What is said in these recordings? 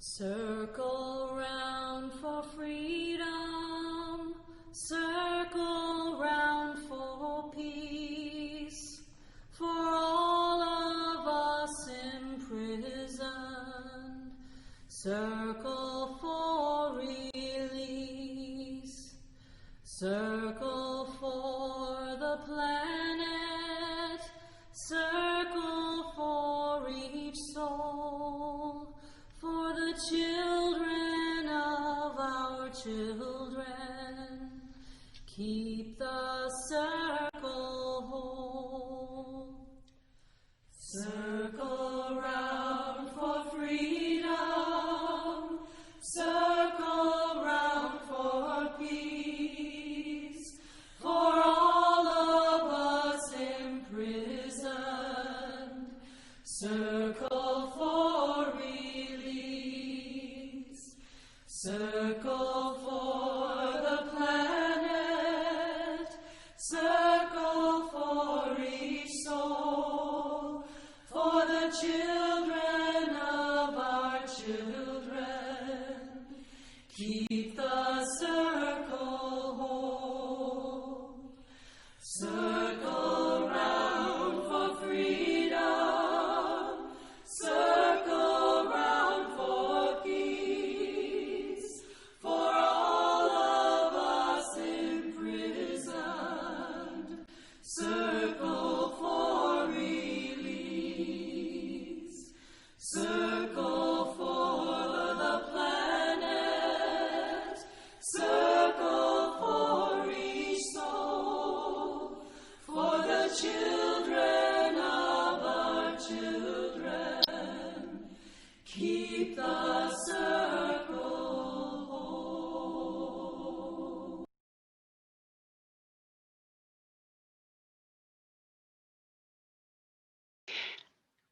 Circle round for freedom, circle round for peace, for all of us imprisoned, circle for release, circle for the planet, circle for each soul, for the children of our children, keep the circle whole. Circle round for freedom, circle round for peace, for all of us imprisoned, circle for release, circle for the planet, circle for each soul, for the children of our children, keep the circle whole. Circle round for freedom, circle round for peace, for all of us imprisoned, circle for release, circle for the planet, circle for each soul, for the children of our children, keep the circle whole.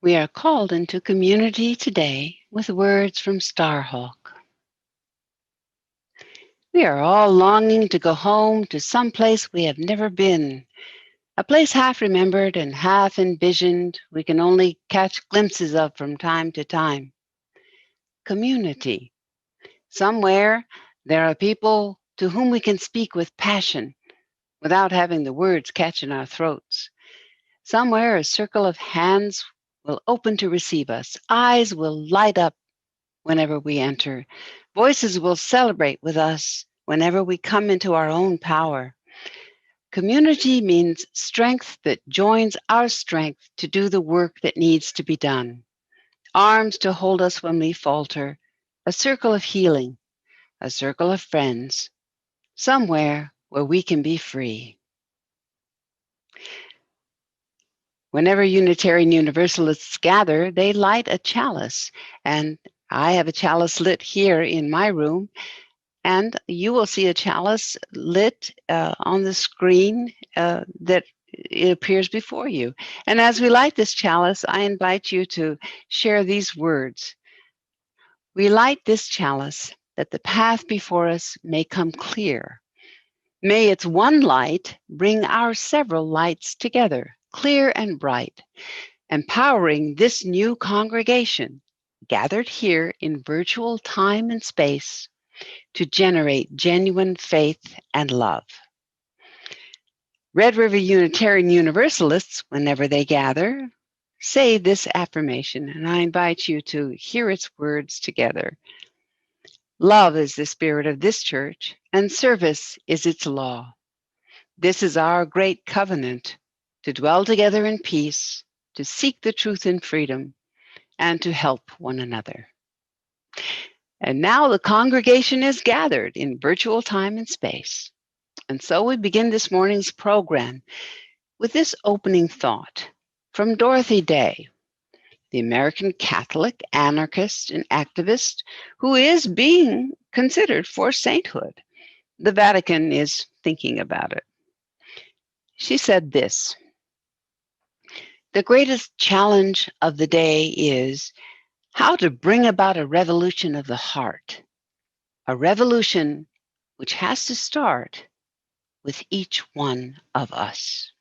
We are called into community today with words from Starhawk. We are all longing to go home to some place we have never been, a place half remembered and half envisioned we can only catch glimpses of from time to time. Community. Somewhere there are people to whom we can speak with passion without having the words catch in our throats. Somewhere a circle of hands will open to receive us. Eyes will light up whenever we enter. Voices will celebrate with us whenever we come into our own power. Community means strength that joins our strength to do the work that needs to be done. Arms to hold us when we falter. A circle of healing. A circle of friends. Somewhere where we can be free. Whenever Unitarian Universalists gather, they light a chalice. And I have a chalice lit here in my room. And you will see a chalice lit on the screen that it appears before you. And as we light this chalice, I invite you to share these words. We light this chalice that the path before us may come clear. May its one light bring our several lights together, clear and bright, empowering this new congregation gathered here in virtual time and space to generate genuine faith and love. Red River Unitarian Universalists, whenever they gather, say this affirmation, and I invite you to hear its words together. Love is the spirit of this church, and service is its law. This is our great covenant, to dwell together in peace, to seek the truth in freedom, and to help one another. And now the congregation is gathered in virtual time and space. And so we begin this morning's program with this opening thought from Dorothy Day, the American Catholic anarchist and activist who is being considered for sainthood. The Vatican is thinking about it. She said this: the greatest challenge of the day is how to bring about a revolution of the heart, a revolution which has to start with each one of us.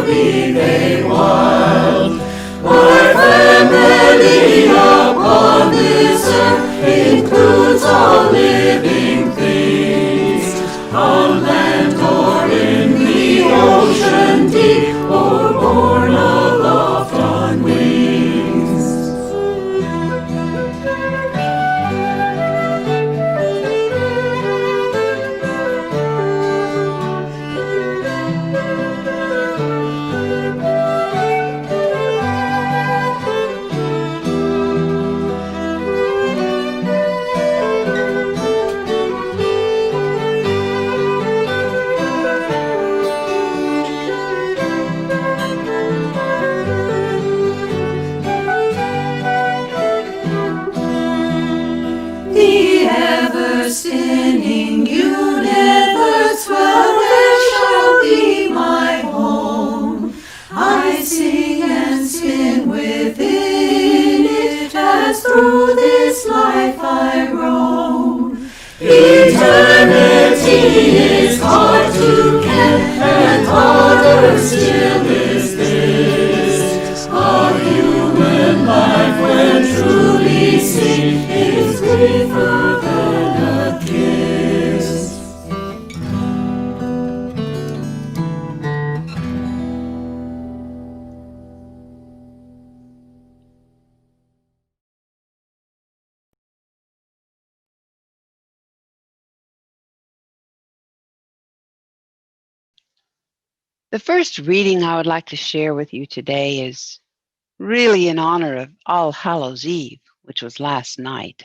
be they wild. My family upon this earth includes all living things, on land or in the ocean deep, or born aloft on wings. The ever-spinning universe, well, there shall be my home. I sing and spin within it, as through this life I roam. Eternity is hard to ken, and harder still is this. A human life, when truly seen, is briefer than a kiss. The first reading I would like to share with you today is really in honor of All Hallows Eve, which was last night.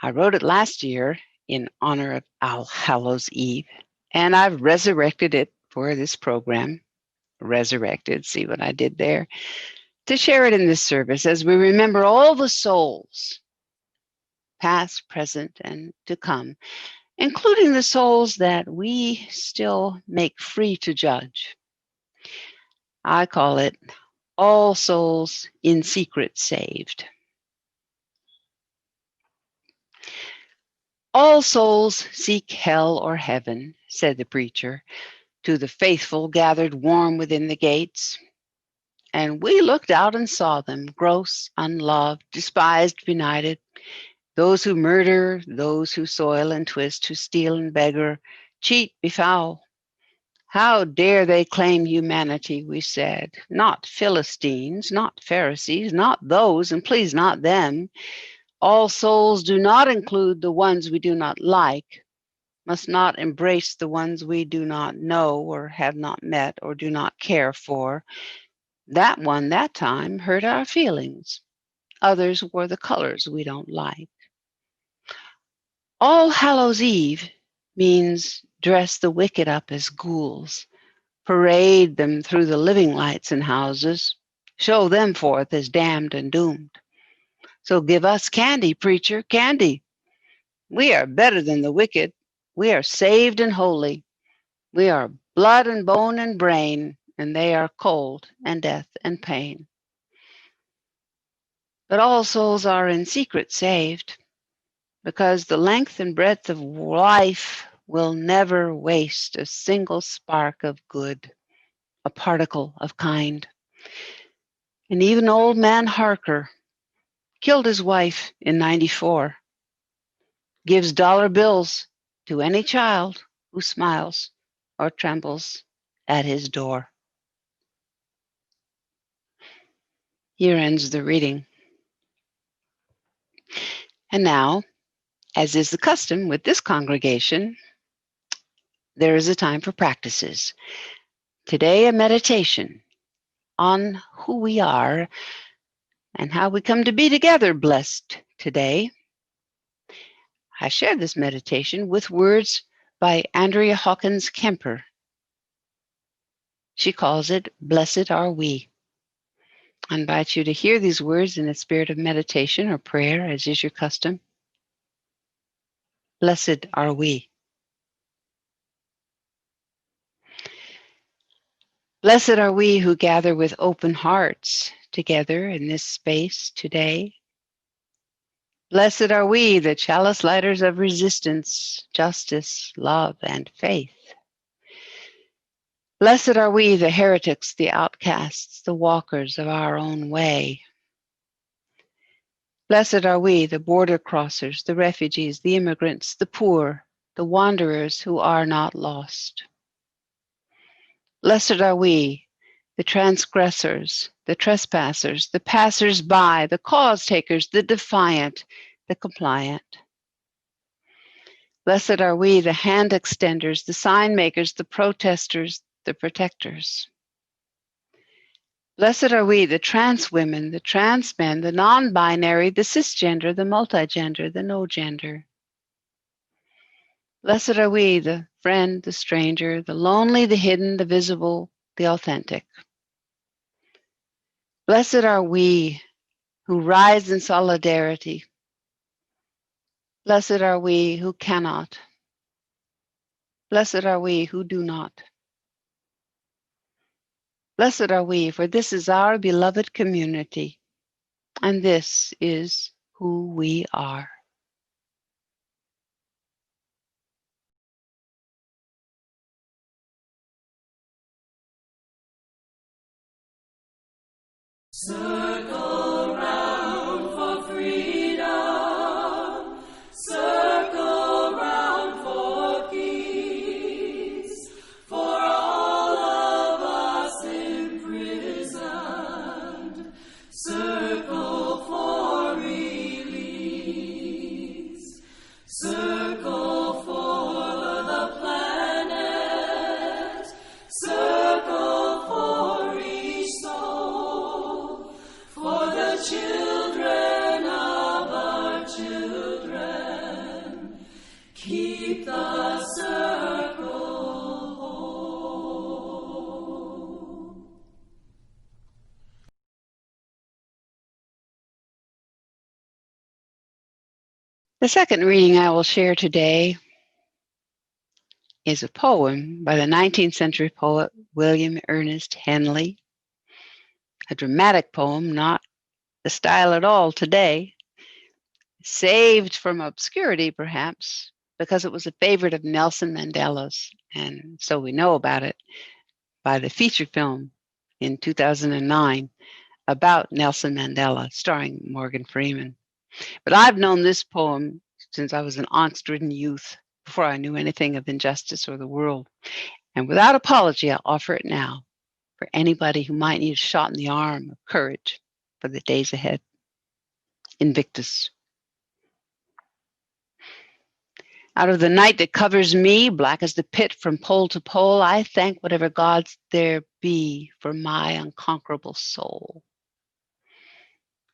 I wrote it last year in honor of All Hallows Eve, and I've resurrected it for this program. Resurrected, see what I did there? To share it in this service as we remember all the souls, past, present, and to come, including the souls that we still make free to judge. I call it All Souls in Secret Saved. All souls seek hell or heaven, said the preacher, to the faithful gathered warm within the gates. And we looked out and saw them, gross, unloved, despised, benighted, those who murder, those who soil and twist, who steal and beggar, cheat, befoul. How dare they claim humanity, we said. Not Philistines, not Pharisees, not those, and please not them. All souls do not include the ones we do not like, must not embrace the ones we do not know or have not met or do not care for. That one, that time, hurt our feelings. Others wore the colors we don't like. All Hallows Eve means dress the wicked up as ghouls, parade them through the living lights and houses, show them forth as damned and doomed. So give us candy, preacher, candy. We are better than the wicked. We are saved and holy. We are blood and bone and brain, and they are cold and death and pain. But all souls are in secret saved, because the length and breadth of life will never waste a single spark of good, a particle of kind. And even old man Harker killed his wife in '94, gives dollar bills to any child who smiles or trembles at his door. Here ends the reading. And now, as is the custom with this congregation, there is a time for practices. Today, a meditation on who we are and how we come to be together blessed today. I share this meditation with words by Andrea Hawkins Kemper. She calls it, Blessed Are We. I invite you to hear these words in a spirit of meditation or prayer, as is your custom. Blessed are we. Blessed are we who gather with open hearts together in this space today. Blessed are we, the chalice lighters of resistance, justice, love, and faith. Blessed are we, the heretics, the outcasts, the walkers of our own way. Blessed are we, the border crossers, the refugees, the immigrants, the poor, the wanderers who are not lost. Blessed are we, the transgressors, the trespassers, the passers-by, the cause-takers, the defiant, the compliant. Blessed are we, the hand extenders, the sign makers, the protesters, the protectors. Blessed are we, the trans women, the trans men, the non-binary, the cisgender, the multigender, the no-gender. Blessed are we, the friend, the stranger, the lonely, the hidden, the visible, the authentic. Blessed are we who rise in solidarity. Blessed are we who cannot. Blessed are we who do not. Blessed are we, for this is our beloved community, and this is who we are. Circle round for freedom, circle round for peace, for all of us imprisoned, circle for release, circle for the planet, circle for each soul, for the children of our children, keep the circle whole. The second reading I will share today is a poem by the 19th century poet William Ernest Henley, a dramatic poem, not the style at all today, saved from obscurity perhaps because it was a favorite of Nelson Mandela's, and so we know about it by the feature film in 2009 about Nelson Mandela, starring Morgan Freeman. But I've known this poem since I was an angst-ridden youth, before I knew anything of injustice or the world. And without apology, I'll offer it now for anybody who might need a shot in the arm of courage for the days ahead. Invictus. Out of the night that covers me, black as the pit from pole to pole, I thank whatever gods there be for my unconquerable soul.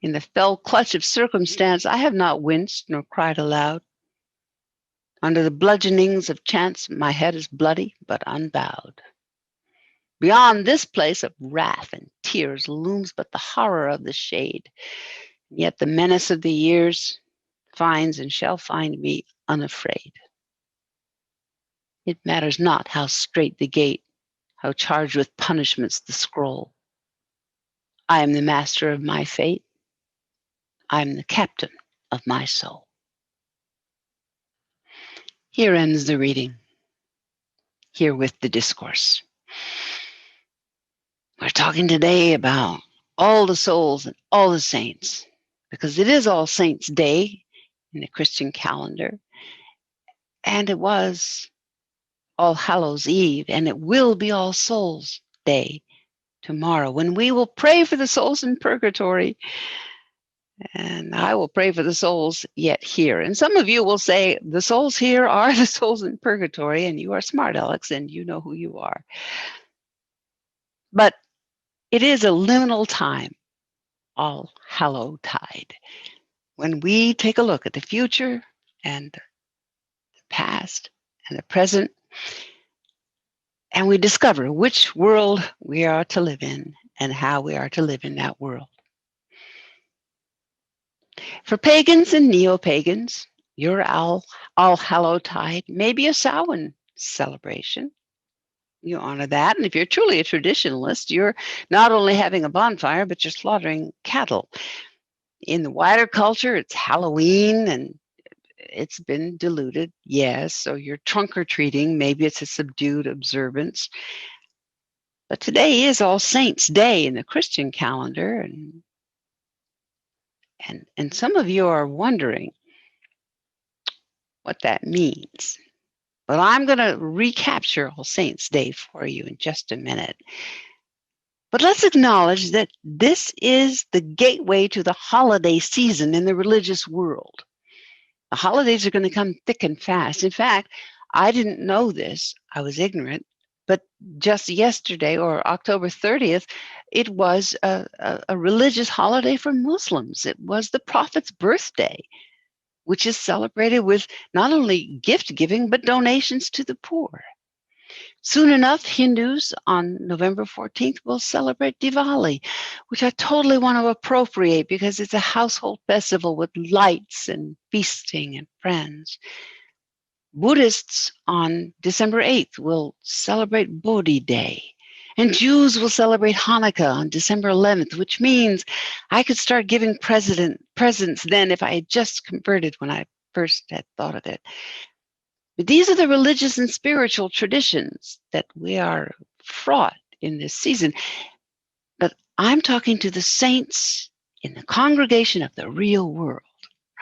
In the fell clutch of circumstance, I have not winced nor cried aloud. Under the bludgeonings of chance, my head is bloody but unbowed. Beyond this place of wrath and tears looms but the horror of the shade, yet the menace of the years finds and shall find me unafraid. It matters not how straight the gate, how charged with punishments the scroll. I am the master of my fate. I am the captain of my soul. Here ends the reading. Herewith the discourse. We're talking today about all the souls and all the saints, because it is All Saints' Day in the Christian calendar, and it was All Hallows Eve, and it will be All Souls' Day tomorrow, when we will pray for the souls in purgatory. And I will pray for the souls yet here. And some of you will say, the souls here are the souls in purgatory, and you are smart, Alex, and you know who you are. But it is a liminal time, All Hallow Tide, when we take a look at the future and the past and the present, and we discover which world we are to live in and how we are to live in that world. For pagans and neo-pagans, your All Hallow Tide may be a Samhain celebration. You honor that. And if you're truly a traditionalist, you're not only having a bonfire, but you're slaughtering cattle. In the wider culture, it's Halloween, and it's been diluted, yes. So you're trunk or treating. Maybe it's a subdued observance. But today is All Saints' Day in the Christian calendar, and some of you are wondering what that means. But I'm going to recapture All Saints' Day for you in just a minute. But let's acknowledge that this is the gateway to the holiday season in the religious world. The holidays are going to come thick and fast. In fact, I didn't know this. I was ignorant. But just yesterday, or October 30th, it was a religious holiday for Muslims. It was the Prophet's birthday, which is celebrated with not only gift giving, but donations to the poor. Soon enough, Hindus on November 14th will celebrate Diwali, which I totally want to appropriate because it's a household festival with lights and feasting and friends. Buddhists on December 8th will celebrate Bodhi Day. And Jews will celebrate Hanukkah on December 11th, which means I could start giving presents then if I had just converted when I first had thought of it. But these are the religious and spiritual traditions that we are fraught in this season. But I'm talking to the saints in the congregation of the real world,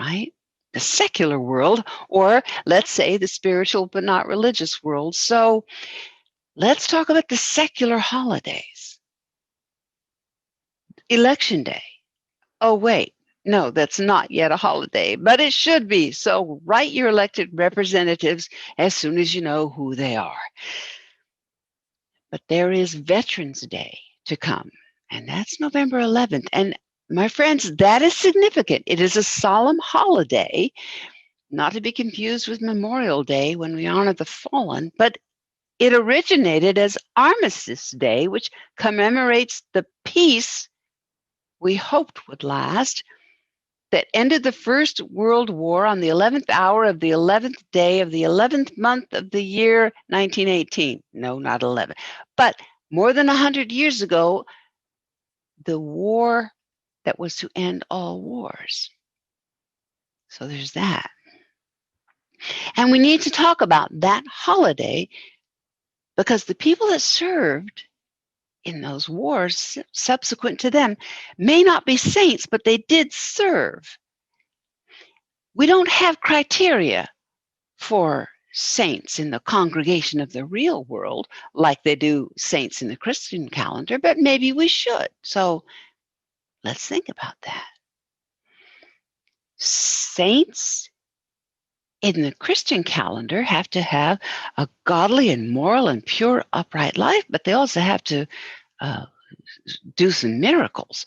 right? The secular world, or let's say the spiritual but not religious world. So let's talk about the secular holidays. Election Day. Oh, wait. No, that's not yet a holiday, but it should be. So write your elected representatives as soon as you know who they are. But there is Veterans Day to come, and that's November 11th. And my friends, that is significant. It is a solemn holiday, not to be confused with Memorial Day when we honor the fallen, but it originated as Armistice Day, which commemorates the peace we hoped would last, that ended the First World War on the 11th hour of the 11th day of the 11th month of the year 1918. No, not 11. But more than 100 years ago, the war that was to end all wars. So there's that. And we need to talk about that holiday because the people that served in those wars subsequent to them may not be saints, but they did serve. We don't have criteria for saints in the congregation of the real world like they do saints in the Christian calendar, but maybe we should. So let's think about that. Saints in the Christian calendar have to have a godly and moral and pure upright life, but they also have to do some miracles.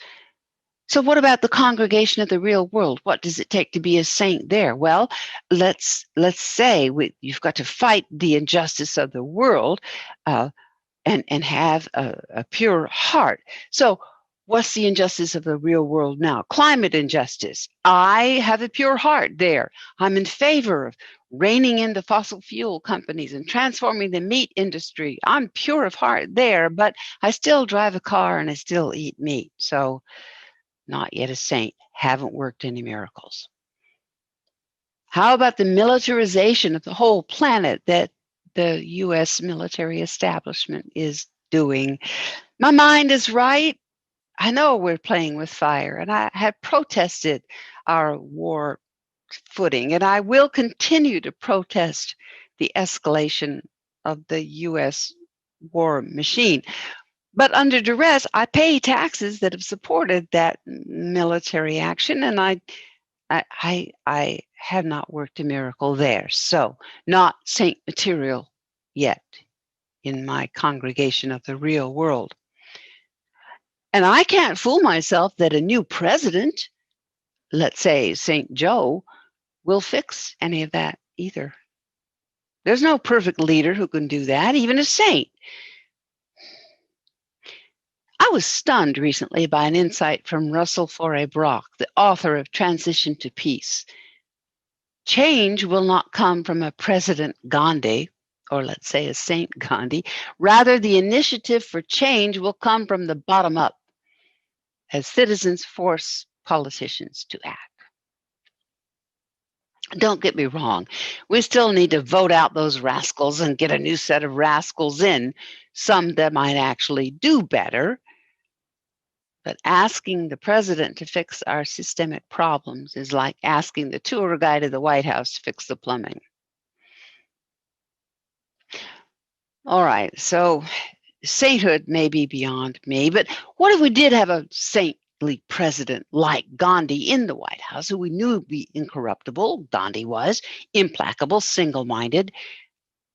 So what about the congregation of the real world? What does it take to be a saint there? Well, let's say you've got to fight the injustice of the world and have a pure heart. So what's the injustice of the real world now? Climate injustice. I have a pure heart there. I'm in favor of reining in the fossil fuel companies and transforming the meat industry. I'm pure of heart there, but I still drive a car and I still eat meat. So not yet a saint, haven't worked any miracles. How about the militarization of the whole planet that the U.S. military establishment is doing? My mind is right. I know we're playing with fire, and I have protested our war footing, and I will continue to protest the escalation of the U.S. war machine. But under duress, I pay taxes that have supported that military action, and I have not worked a miracle there. So not saint material yet in my congregation of the real world. And I can't fool myself that a new president, let's say St. Joe, will fix any of that either. There's no perfect leader who can do that, even a saint. I was stunned recently by an insight from Russell Foray-Brock, the author of Transition to Peace. Change will not come from a President Gandhi, or let's say a Saint Gandhi. Rather, the initiative for change will come from the bottom up as citizens force politicians to act. Don't get me wrong. We still need to vote out those rascals and get a new set of rascals in, some that might actually do better. But asking the president to fix our systemic problems is like asking the tour guide to the White House to fix the plumbing. All right, so sainthood may be beyond me, but what if we did have a saintly president like Gandhi in the White House, who we knew would be incorruptible? Gandhi was implacable, single-minded,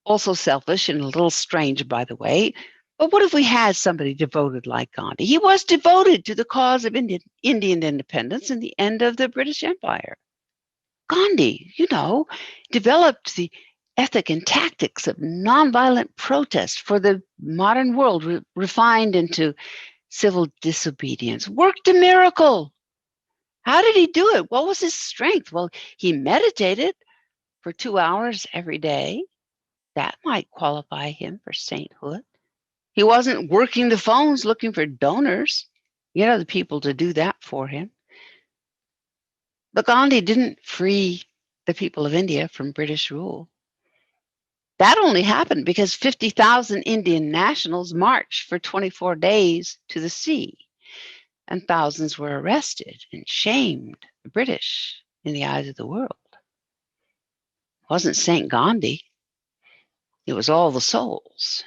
also selfish and a little strange, by the way. But what if we had somebody devoted like Gandhi? He was devoted to the cause of Indian independence and the end of the British Empire. Gandhi, developed the ethic and tactics of nonviolent protest for the modern world, refined into civil disobedience, worked a miracle. How did he do it? What was his strength? Well, he meditated for 2 hours every day. That might qualify him for sainthood. He wasn't working the phones looking for donors, the people to do that for him. But Gandhi didn't free the people of India from British rule. That only happened because 50,000 Indian nationals marched for 24 days to the sea, and thousands were arrested and shamed the British in the eyes of the world. It wasn't St. Gandhi. It was all the souls.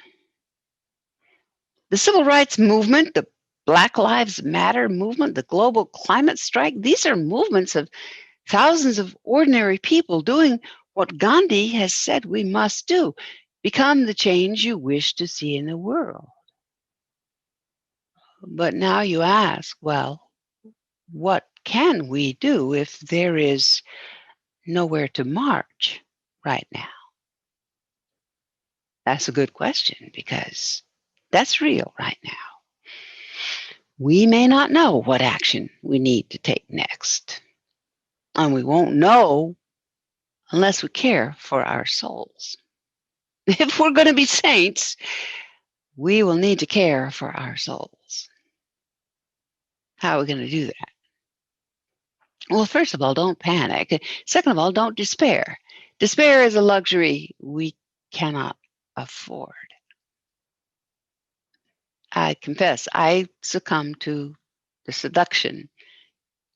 The civil rights movement, the Black Lives Matter movement, the global climate strike, these are movements of thousands of ordinary people doing what Gandhi has said we must do: become the change you wish to see in the world. But now you ask, well, what can we do if there is nowhere to march right now? That's a good question, because that's real right now. We may not know what action we need to take next. And we won't know unless we care for our souls. If we're going to be saints, we will need to care for our souls. How are we going to do that? Well, first of all, don't panic. Second of all, don't despair. Despair is a luxury we cannot afford. I confess, I succumb to the seduction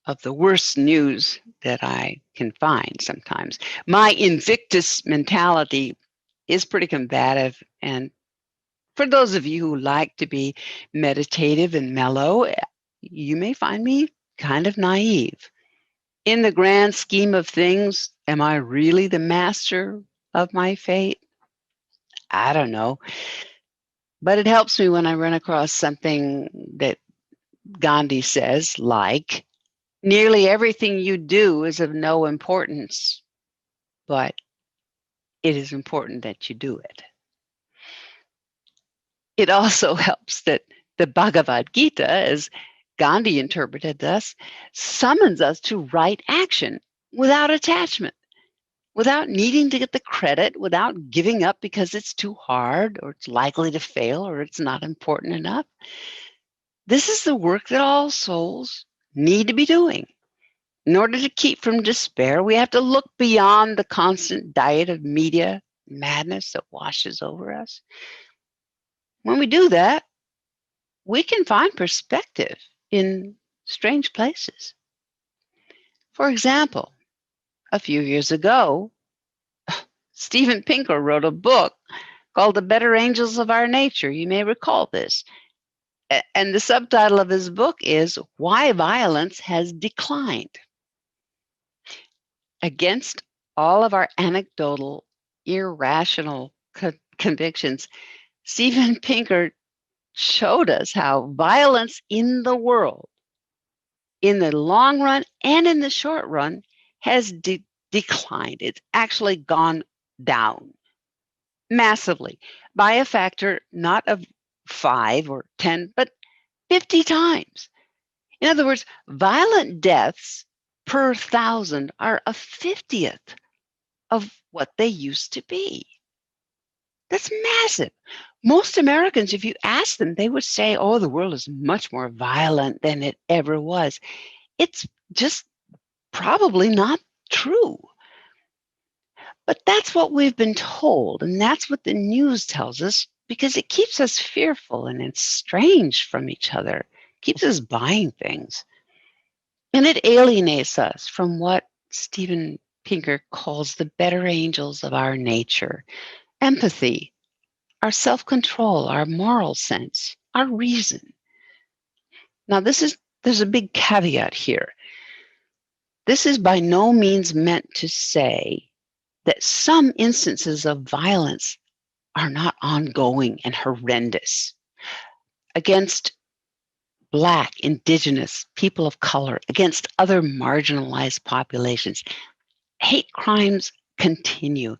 of the worst news that I can find sometimes. My Invictus mentality is pretty combative, and for those of you who like to be meditative and mellow, you may find me kind of naive. In the grand scheme of things, am I really the master of my fate? I don't know. But it helps me when I run across something that Gandhi says, like, nearly everything you do is of no importance, but it is important that you do it. It also helps that the Bhagavad Gita, as Gandhi interpreted this, summons us to right action without attachment, without needing to get the credit, without giving up because it's too hard or it's likely to fail or it's not important enough. This is the work that all souls need to be doing. In order to keep from despair, we have to look beyond the constant diet of media madness that washes over us. When we do that, we can find perspective in strange places. For example, a few years ago, Steven Pinker wrote a book called The Better Angels of Our Nature. You may recall this. And the subtitle of his book is Why Violence Has Declined. Against all of our anecdotal, irrational convictions, Steven Pinker showed us how violence in the world, in the long run and in the short run, has declined. It's actually gone down massively by a factor not of 5 or 10, but 50 times. In other words, violent deaths per 1,000 are a 50th of what they used to be. That's massive. Most Americans, if you ask them, they would say, oh, the world is much more violent than it ever was. It's just probably not true. But that's what we've been told, and that's what the news tells us because it keeps us fearful and estranged from each other, keeps us buying things. And it alienates us from what Steven Pinker calls the better angels of our nature: empathy, our self-control, our moral sense, our reason. Now, there's a big caveat here. This is by no means meant to say that some instances of violence are not ongoing and horrendous against Black, Indigenous, people of color, against other marginalized populations. Hate crimes continue.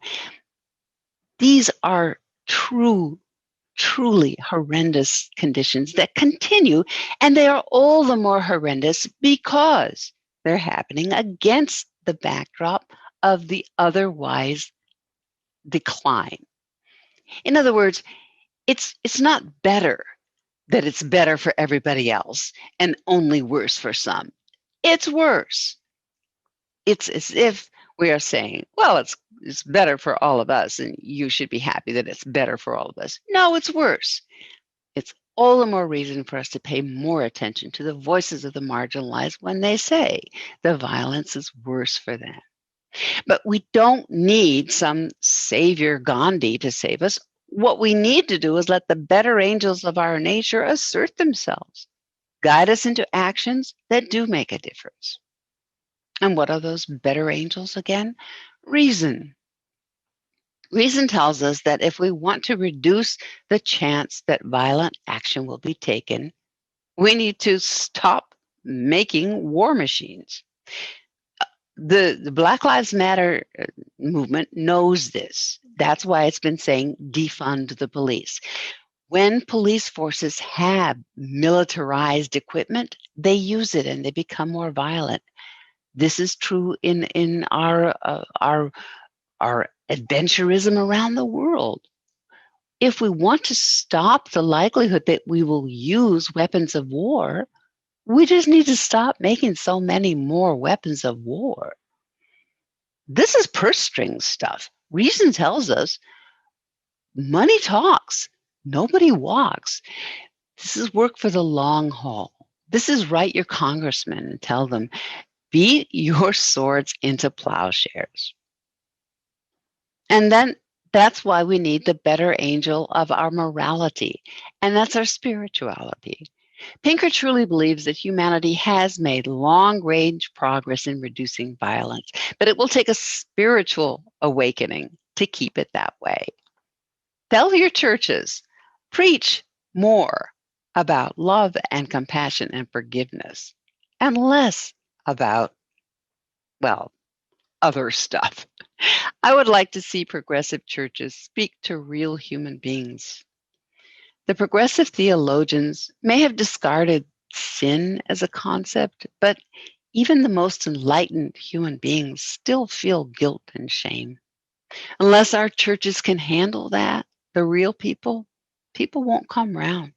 These are truly horrendous conditions that continue, and they are all the more horrendous because they're happening against the backdrop of the otherwise decline. In other words, it's not better that it's better for everybody else and only worse for some. It's worse. It's as if we are saying, well, it's better for all of us, and you should be happy that it's better for all of us. No, it's worse. It's all the more reason for us to pay more attention to the voices of the marginalized when they say the violence is worse for them. But we don't need some savior Gandhi to save us. What we need to do is let the better angels of our nature assert themselves, guide us into actions that do make a difference. And what are those better angels again? Reason. Reason tells us that if we want to reduce the chance that violent action will be taken, we need to stop making war machines. The Black Lives Matter movement knows this. That's why it's been saying defund the police. When police forces have militarized equipment, they use it and they become more violent. This is true in our adventurism around the world. If we want to stop the likelihood that we will use weapons of war, we just need to stop making so many more weapons of war. This is purse string stuff. Reason tells us money talks, nobody walks. This is work for the long haul. This is write your congressman and tell them, beat your swords into plowshares. And then that's why we need the better angel of our morality, and that's our spirituality. Pinker truly believes that humanity has made long-range progress in reducing violence, but it will take a spiritual awakening to keep it that way. Tell your churches, preach more about love and compassion and forgiveness, and less about, well, other stuff. I would like to see progressive churches speak to real human beings. The progressive theologians may have discarded sin as a concept, but even the most enlightened human beings still feel guilt and shame. Unless our churches can handle that, the real people won't come round.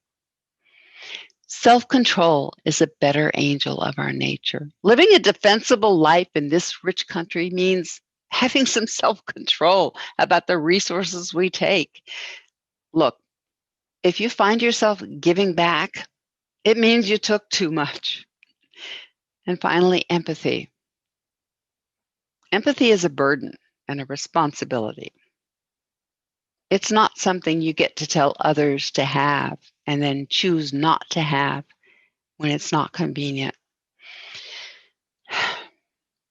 Self-control is a better angel of our nature. Living a defensible life in this rich country means having some self-control about the resources we take. Look, if you find yourself giving back, it means you took too much. And finally, empathy. Empathy is a burden and a responsibility. It's not something you get to tell others to have and then choose not to have when it's not convenient.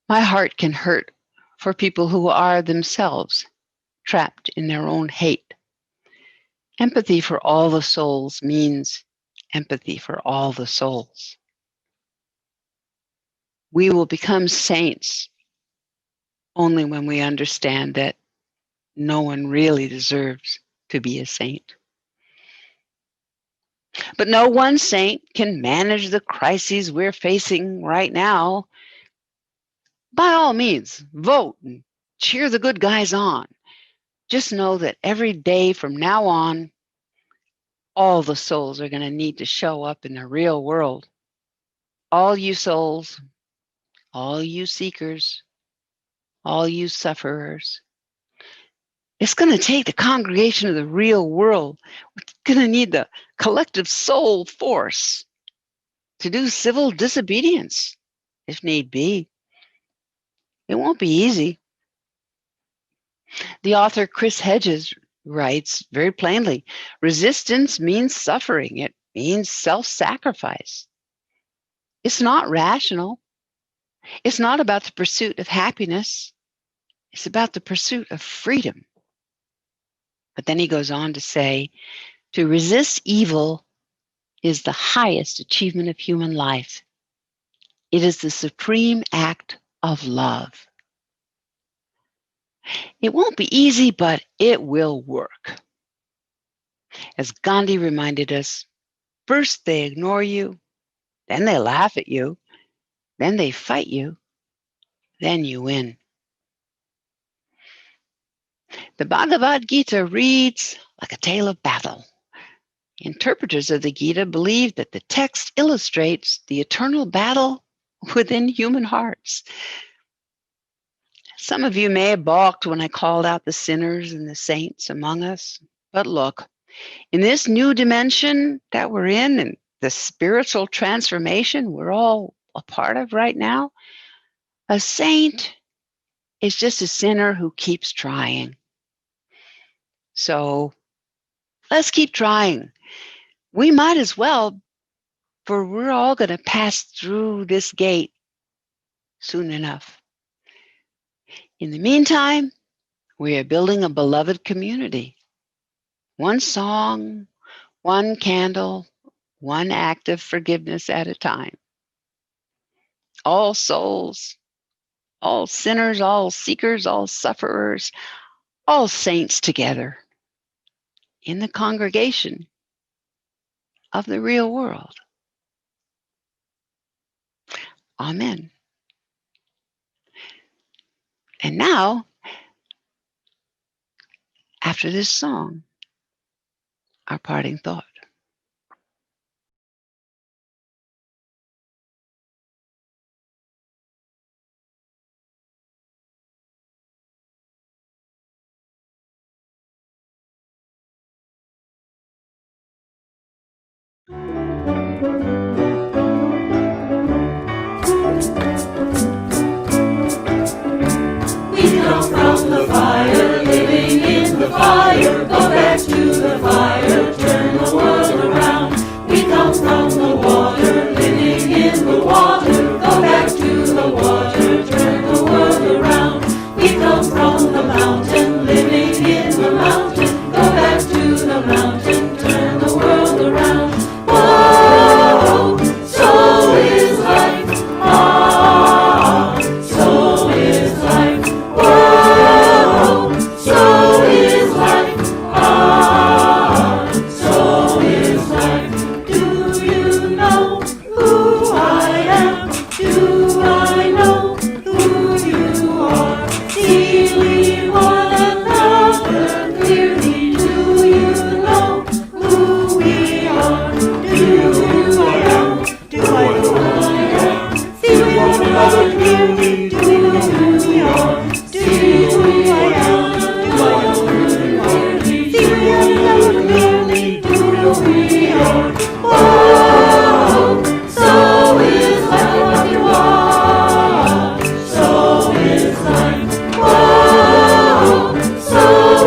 My heart can hurt for people who are themselves trapped in their own hate. Empathy for all the souls means empathy for all the souls. We will become saints only when we understand that no one really deserves to be a saint. But no one saint can manage the crises we're facing right now. By all means, vote and cheer the good guys on. Just know that every day from now on, all the souls are going to need to show up in the real world. All you souls, all you seekers, all you sufferers, It's going to take the congregation of the real world. We're going to need the collective soul force to do civil disobedience, if need be. It won't be easy. The author Chris Hedges writes very plainly, resistance means suffering. It means self-sacrifice. It's not rational. It's not about the pursuit of happiness. It's about the pursuit of freedom. But then he goes on to say, to resist evil is the highest achievement of human life. It is the supreme act of love. It won't be easy, but it will work. As Gandhi reminded us, first they ignore you, then they laugh at you, then they fight you, then you win. The Bhagavad Gita reads like a tale of battle. Interpreters of the Gita believe that the text illustrates the eternal battle within human hearts. Some of you may have balked when I called out the sinners and the saints among us. But look, in this new dimension that we're in and the spiritual transformation we're all a part of right now, a saint is just a sinner who keeps trying. So let's keep trying. We might as well, for we're all going to pass through this gate soon enough. In the meantime, we are building a beloved community. One song, one candle, one act of forgiveness at a time. All souls, all sinners, all seekers, all sufferers, all saints together in the congregation of the real world. Amen. And now, after this song, our parting thought. We come from the fire, living in the fire, go back to the fire, turn the world around. We come from the water, living in the water, go back to the water, turn the world around. We come from the mountain, living in the mountain, go back to the mountain, turn the world around. Whoa, so is life. Ah, so is life. Whoa, so is life. Ah, so is life. Do you know who I am? Do I know who you are? Feeling one another clearly. Do you know who we are? Do you know? Do I know who I am? Feeling one another clearly. Do you know who we are? Do you know who I am? Do I know who you are? Feeling one another clearly. Do you know who we are? Whoa, so is life what you are. So is life. Whoa, so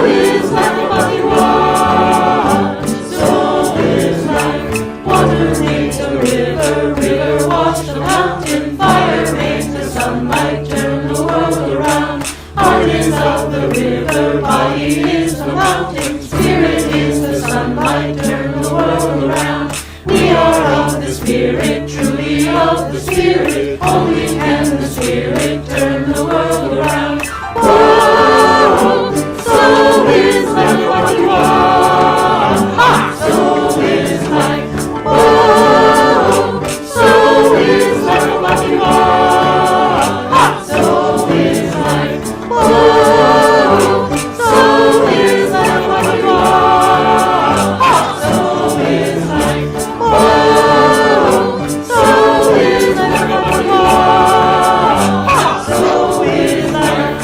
is life what you are. So is life. Water makes a river, river wash the mountain, fire makes the sunlight turn the world around. Heart is of the river, body is the mountain, spirit is the sunlight, turn the world around. We are of the spirit, truly of the spirit, only can the spirit turn the world around. Whoa, so is life what you are. Ha! So is life. Whoa, so is life what you are. Ha! So is life. Whoa, so is life what you are. Ha! So is life. Whoa, so is life what you are. Ha! So is life.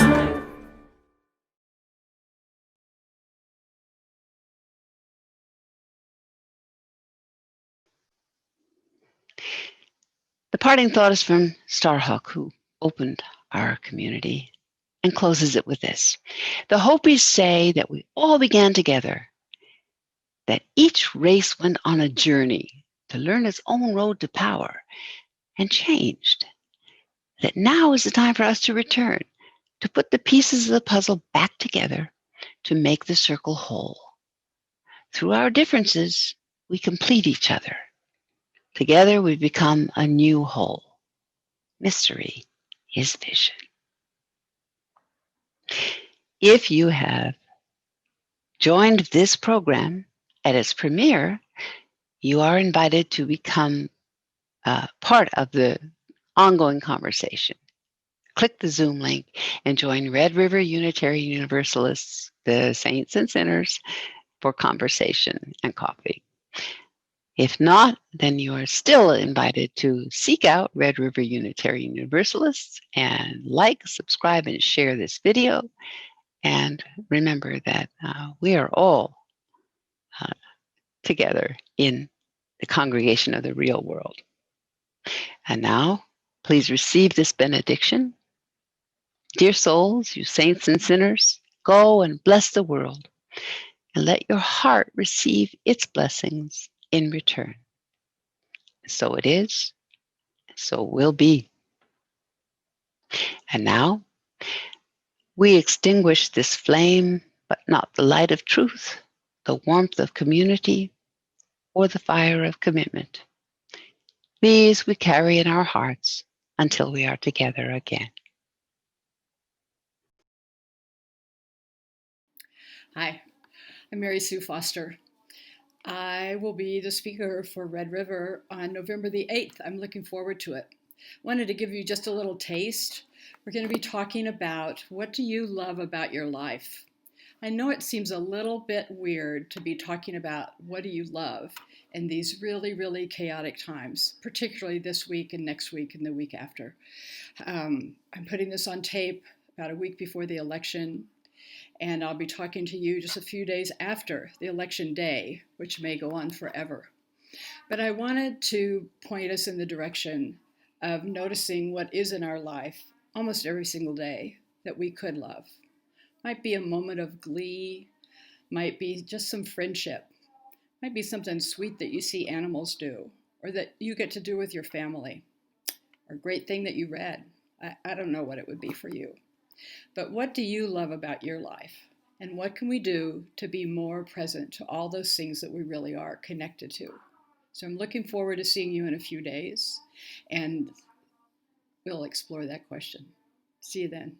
The parting thought is from Starhawk, who opened our community and closes it with this. The Hopis say that we all began together, that each race went on a journey to learn its own road to power and changed, that now is the time for us to return, to put the pieces of the puzzle back together to make the circle whole. Through our differences, we complete each other. Together we become a new whole. Mystery is vision. If you have joined this program at its premiere, you are invited to become part of the ongoing conversation. Click the Zoom link and join Red River Unitarian Universalists, the saints and sinners, for conversation and coffee. If not, then you are still invited to seek out Red River Unitarian Universalists and like, subscribe, and share this video. And remember that we are all together in the congregation of the real world. And now, please receive this benediction. Dear souls, you saints and sinners, go and bless the world, and let your heart receive its blessings in return. So it is, so it will be. And now, we extinguish this flame, but not the light of truth, the warmth of community, or the fire of commitment. These we carry in our hearts until we are together again. Hi, I'm Mary Sue Foster. I will be the speaker for Red River on November the 8th. I'm looking forward to it. Wanted to give you just a little taste. We're going to be talking about what do you love about your life? I know it seems a little bit weird to be talking about what do you love in these really, really chaotic times, particularly this week and next week and the week after. I'm putting this on tape about a week before the election, and I'll be talking to you just a few days after the election day, which may go on forever. But I wanted to point us in the direction of noticing what is in our life almost every single day that we could love. Might be a moment of glee, might be just some friendship, might be something sweet that you see animals do, or that you get to do with your family, or a great thing that you read. I don't know what it would be for you. But what do you love about your life? And what can we do to be more present to all those things that we really are connected to? So I'm looking forward to seeing you in a few days, and we'll explore that question. See you then.